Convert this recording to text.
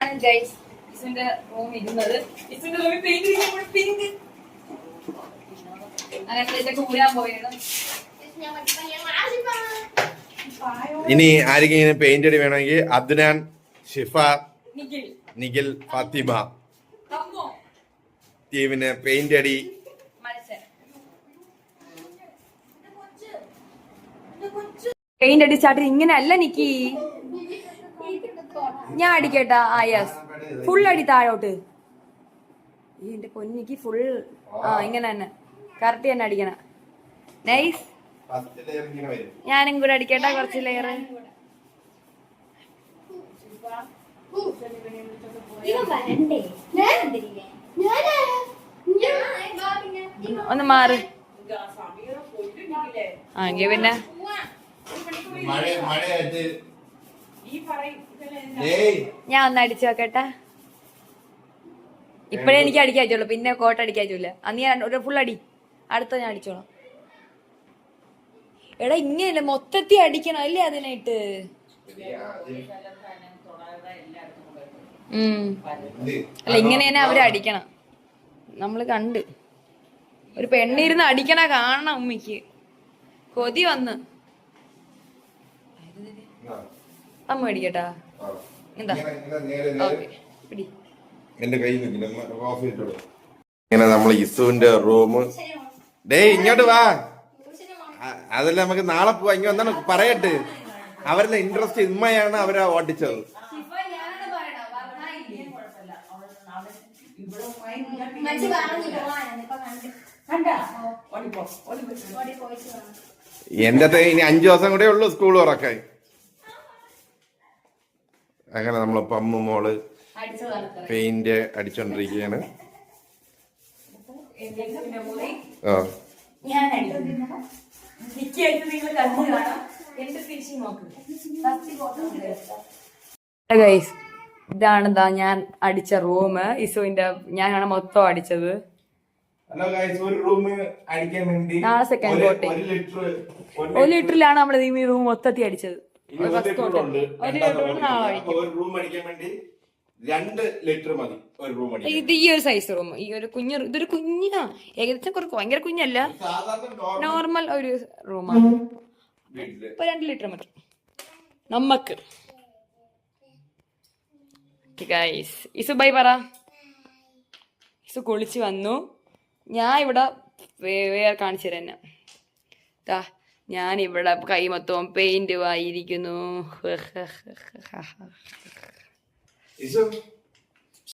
Room ഇരുന്നത് റൂമിൽ paint അങ്ങനെ കൂടാൻ പോയത്. ഇനി ആരെങ്കിലും ഇങ്ങനെ പെയിന്റ് അടി വേണമെങ്കിൽ അദ്നാൻ, ഷിഫ, നിഖിൽ, ഫാത്തിമ ടീമിന് പെയിന്റ് അടി പെയിന്റ് അടി സ്റ്റാർട്ട്. ഇങ്ങനെ അല്ല നിക്കി, ഞാൻ അടിക്കട്ടാ. ആ യെസ്, ഫുൾ അടി താഴോട്ട്. എന്റെ പൊന്നിക്ക് ഫുൾ. ഇങ്ങനെ തന്നെ കറക്റ്റ് തന്നെ അടിക്കണം. നൈസ്. ഞാനും കൂടെ അടിക്കട്ടെ കുറച്ച് ലെയർ. ഒന്ന് മാറ്. എങ്കിൽ പിന്നെ ഞാൻ ഒന്ന് അടിച്ചു നോക്കട്ടെ. ഇപ്പഴേ എനിക്ക് അടിക്കാച്ചുള്ളൂ, പിന്നെ കോട്ട അടിക്കാച്ചില്ല. അന്ന് ഞാൻ ഒരു ഫുൾ അടി. അടുത്ത ഞാൻ അടിച്ചോളാം. എടാ ഇങ്ങനെയല്ല, മൊത്തത്തിൽ അടിക്കണം അല്ലേ അതിനായിട്ട്. അല്ല ഇങ്ങനെ തന്നെ അവര് അടിക്കണം. നമ്മള് കണ്ട് ഒരു പെണ്ണിരുന്ന് അടിക്കണ കാണണം. ഉമ്മിക്ക് കൊതി വന്ന്. അമ്മ അടിക്കട്ടാ. എന്താ പിടി. ഇങ്ങനെ നമ്മൾ ഇസുവിന്റെ റൂം. ഡേയ് ഇങ്ങോട്ട് വാ. അതല്ല നമുക്ക് നാളെ പോവാ. ഇങ്ങനെ എന്താണ് പറയട്ടെ. അവരുടെ ഇൻട്രസ്റ്റ് ഇമ്മയാണ് അവരെ ഓട്ടിച്ചത്. എന്റെ ഇനി 5 ദിവസം കൂടെ ഉള്ളു സ്കൂൾ തുറക്കാൻ. അങ്ങനെ നമ്മള് പമ്മു മോള് പെയിന്റ് അടിച്ചോണ്ടിരിക്കുകയാണ്. ഇതാണെന്താ ഞാൻ അടിച്ച റൂം. ഇസുവിന്റെ ഞാനാണ് മൊത്തം അടിച്ചത്. നാളെ സെക്കൻഡ് കോട്ട് 1 ലിറ്ററിലാണ് നമ്മള് ഈ റൂം മൊത്തത്തിൽ അടിച്ചത്. 1 ലിറ്റർ നാളെ ഇത് ഈ ഒരു സൈസ് റൂം. ഈ ഒരു കുഞ്ഞു, ഇതൊരു കുഞ്ഞാ, ഏകദേശം ഭയങ്കര കുഞ്ഞല്ല, നോർമൽ ഒരു റൂമാണ്. ഇപ്പൊ 2 ലിറ്റർ മതി നമ്മക്ക്. ഇസു ബൈ പറ. ഇസു കുളിച്ച് വന്നു. ഞാൻ ഇവിടെ വേറെ കാണിച്ചു തരാം. എന്നെ ഞാനിവിടെ കൈ മൊത്തം പെയിന്റ് ആയിരിക്കുന്നു.